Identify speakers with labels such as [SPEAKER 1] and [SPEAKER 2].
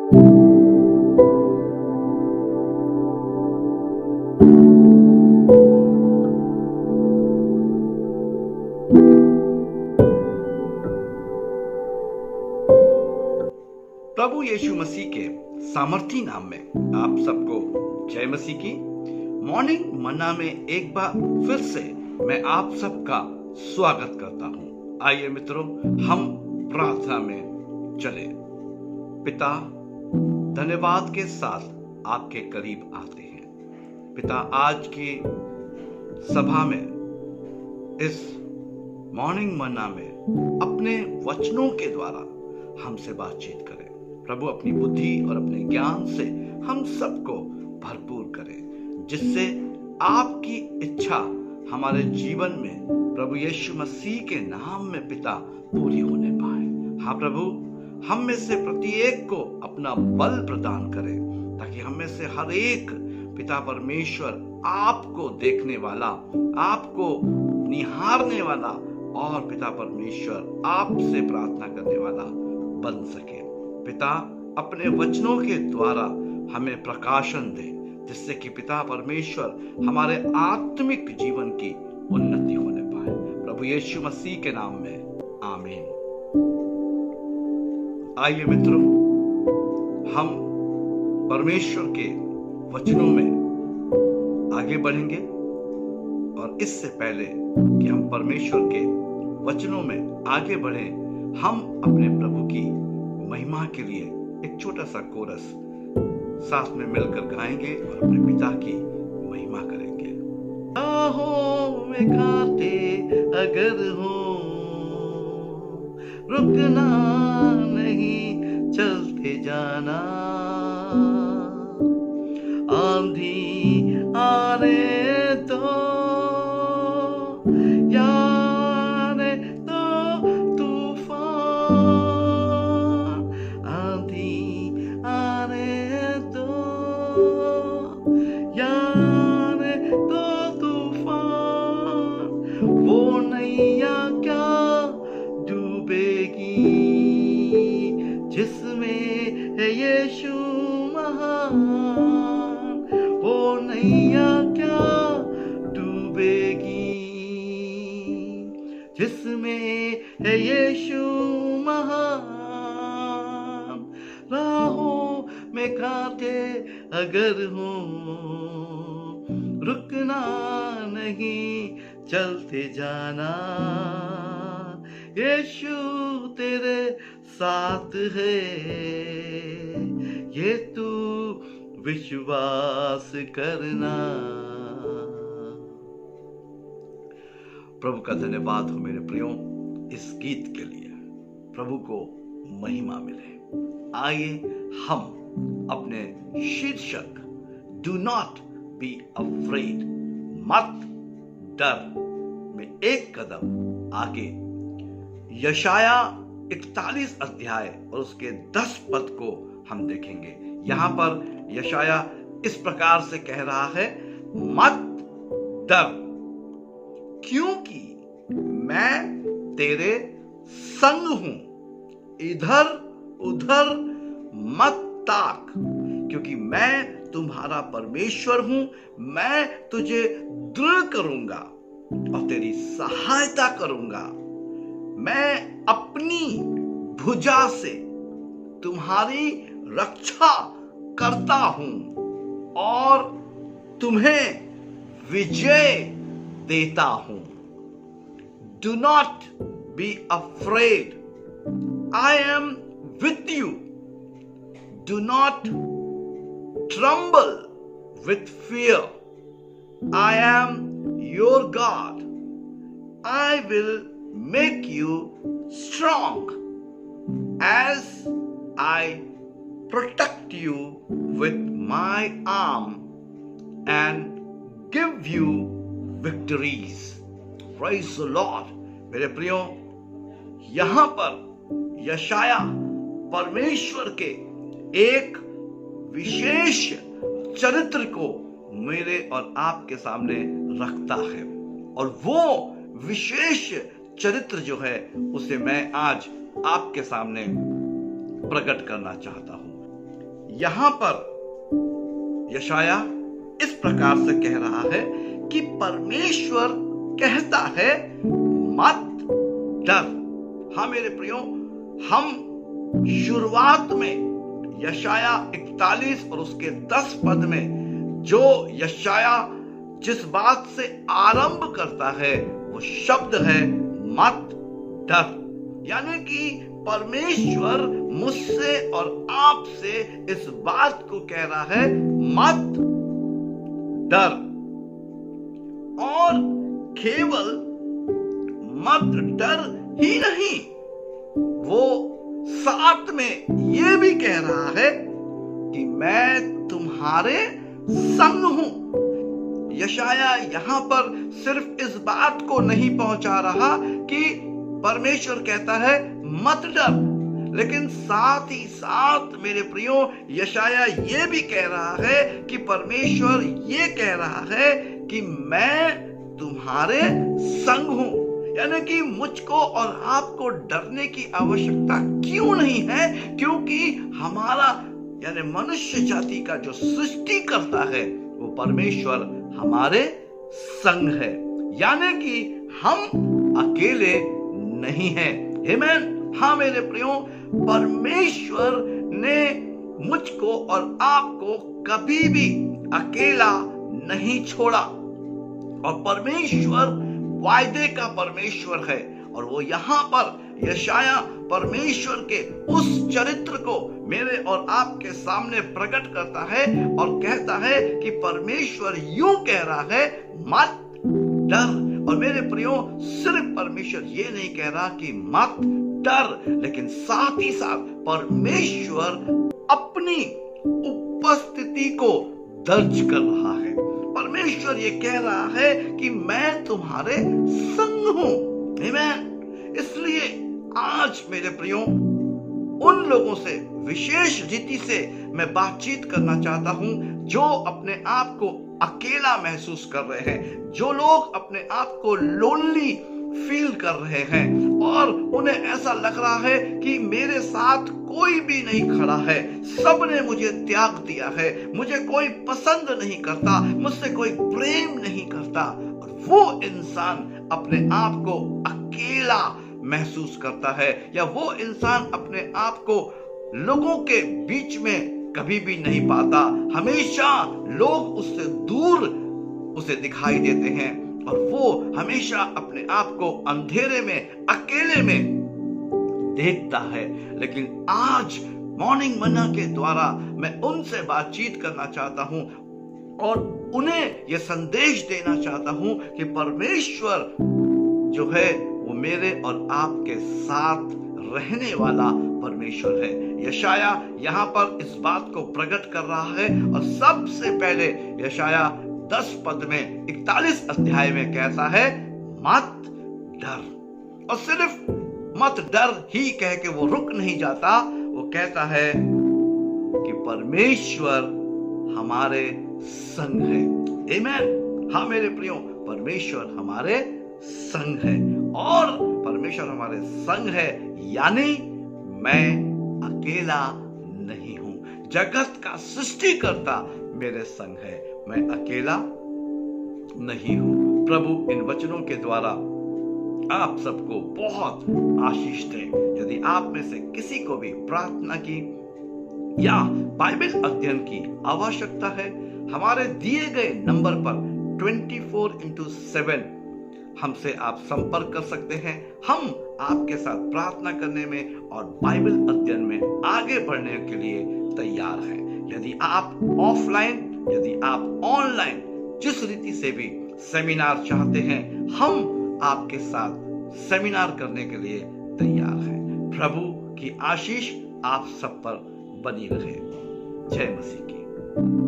[SPEAKER 1] प्रभु यीशु मसीह के सामर्थी नाम में आप सबको जय मसीह की। मॉर्निंग मन्ना में एक बार फिर से मैं आप सबका स्वागत करता हूं। आइए मित्रों, हम प्रार्थना में चले। पिता, धन्यवाद के साथ आपके करीब आते हैं। पिता, आज की सभा में, इस मॉर्निंग मन्ना में अपने वचनों के द्वारा हमसे बातचीत करें। प्रभु अपनी बुद्धि और अपने ज्ञान से हम सबको भरपूर करें, जिससे आपकी इच्छा हमारे जीवन में प्रभु यीशु मसीह के नाम में पिता पूरी होने पाए। हाँ प्रभु, हम में से प्रत्येक को अपना बल प्रदान करें, ताकि हम में से हर एक पिता परमेश्वर आपको देखने वाला, आपको निहारने वाला और पिता परमेश्वर आपसे प्रार्थना करने वाला बन सके। पिता, अपने वचनों के द्वारा हमें प्रकाशन दे, जिससे कि पिता परमेश्वर हमारे आत्मिक जीवन की उन्नति होने पाए। प्रभु यीशु मसीह के नाम में आमीन। आइए मित्रों, हम परमेश्वर के वचनों में आगे बढ़ेंगे, और इससे पहले कि हम परमेश्वर के वचनों में आगे बढ़ें, हम अपने प्रभु की महिमा के लिए एक छोटा सा कोरस साथ में मिलकर गाएंगे और अपने पिता की महिमा करेंगे। राहों में कांटे अगर हो, रुकना नहीं, चलते जाना। आंधी आने दो, यारे तो तूफान, आंधी आने दो, यारे तो तूफान, वो नैया क्या डूबेगी जिसमें है यीशु महान। वो नैया क्या डूबेगी जिसमें है यीशु महान। राहों में कांटे अगर हो, रुकना नहीं, चलते जाना। यीशु तेरे साथ है, ये तू विश्वास करना। प्रभु का धन्यवाद हो मेरे प्रियो इस गीत के लिए। प्रभु को महिमा मिले। आइए हम अपने शीर्षक डू नॉट बी अफ्रेड, मत डर में एक कदम आगे यशाया 41 अध्याय और उसके 10 पद को हम देखेंगे। यहां पर यशाया इस प्रकार से कह रहा है, मत डर, क्योंकि मैं तेरे संग हूं। इधर उधर मत ताक, क्योंकि मैं तुम्हारा परमेश्वर हूं। मैं तुझे दृढ़ करूंगा और तेरी सहायता करूंगा। मैं अपनी भुजा से तुम्हारी रक्षा करता हूं और तुम्हें विजय देता हूं। Do not be afraid. I am with you. Do not tremble with fear. I am your God. I will make you strong as I protect you with my arm and give you victories. Praise the Lord. मेरे प्रियो, यहां पर यशाया परमेश्वर के एक विशेष चरित्र को मेरे और आपके सामने रखता है, और वो विशेष चरित्र जो है उसे मैं आज आपके सामने प्रकट करना चाहता हूं। यहां पर यशाया इस प्रकार से कह रहा है कि परमेश्वर कहता है मत डर। हाँ मेरे प्रियो, हम शुरुआत में यशाया 41 और उसके 10 पद में जो यशाया जिस बात से आरंभ करता है वो शब्द है मत डर। यानी कि परमेश्वर मुझसे और आपसे इस बात को कह रहा है मत डर। और केवल मत डर ही नहीं, वो साथ में ये भी कह रहा है कि मैं तुम्हारे संग हूं। यशाया यहां पर सिर्फ इस बात को नहीं पहुंचा रहा कि परमेश्वर कहता है मत डर, लेकिन साथ ही साथ मेरे प्रियो यशाया ये भी कह रहा है कि परमेश्वर ये कह रहा है कि मैं तुम्हारे संग हूं। यानी कि मुझको और आपको डरने की आवश्यकता क्यों नहीं है, क्योंकि हमारा यानी मनुष्य जाति का जो सृष्टि करता है वो परमेश्वर हमारे संग है। यानी कि हम अकेले नहीं हैं। आमीन। हाँ मेरे प्रियो, परमेश्वर ने मुझको और आपको कभी भी अकेला नहीं छोड़ा। और परमेश्वर वायदे का परमेश्वर है, और वो यहां पर यशाया परमेश्वर के उस चरित्र को मेरे और आपके सामने प्रकट करता है और कहता है कि परमेश्वर यूं कह रहा है मत डर। और मेरे प्रियो, सिर्फ परमेश्वर ये नहीं कह रहा कि मत डर, लेकिन साथ ही साथ परमेश्वर अपनी उपस्थिति को दर्ज कर रहा है। परमेश्वर ये कह रहा है कि मैं तुम्हारे संग हूं। आमीन। इसलिए आज मेरे प्रियो, उन लोगों से विशेष रीति से मैं बातचीत करना चाहता हूं जो अपने आप को अकेला महसूस कर रहे हैं, जो लोग अपने आप को लोनली फील कर रहे हैं और उन्हें ऐसा लग रहा है कि मेरे साथ कोई भी नहीं खड़ा है, सबने मुझे त्याग दिया है, मुझे कोई पसंद नहीं करता, मुझसे कोई प्रेम नहीं करता। और वो इंसान अपने आप को अकेला महसूस करता है, या वो इंसान अपने आप को लोगों के बीच में कभी भी नहीं पाता। हमेशा लोग उससे दूर उसे दिखाई देते हैं और वो हमेशा अपने आप को अंधेरे में, अकेले में देखता है। लेकिन आज मॉर्निंग मन्ना के द्वारा मैं उनसे बातचीत करना चाहता हूं और उन्हें यह संदेश देना चाहता हूं कि परमेश्वर जो है वो मेरे और आपके साथ रहने वाला परमेश्वर है। यशाया यहाँ पर इस बात को प्रकट कर रहा है और सबसे पहले यशाया 10 पद में 41 अध्याय में कहता है मत डर। और सिर्फ मत डर ही कह के वो रुक नहीं जाता, वो कहता है कि परमेश्वर हमारे संग है। आमीन। हाँ मेरे प्रियो, परमेश्वर हमारे संग है, और परमेश्वर हमारे संग है यानी मैं अकेला नहीं हूं। जगत का सृष्टिकर्ता मेरे संग है, मैं अकेला नहीं हूं। प्रभु इन वचनों के द्वारा आप सबको बहुत आशीष दे। यदि आप में से किसी को भी प्रार्थना की या बाइबल अध्ययन की आवश्यकता है, हमारे दिए गए नंबर पर 24/7 हमसे आप संपर्क कर सकते हैं। हम आपके साथ प्रार्थना करने में और बाइबल अध्ययन में आगे बढ़ने के लिए तैयार हैं। यदि आप ऑफलाइन, यदि आप ऑनलाइन, जिस रीति से भी सेमिनार चाहते हैं, हम आपके साथ सेमिनार करने के लिए तैयार हैं। प्रभु की आशीष आप सब पर बनी रहे। जय मसीह की।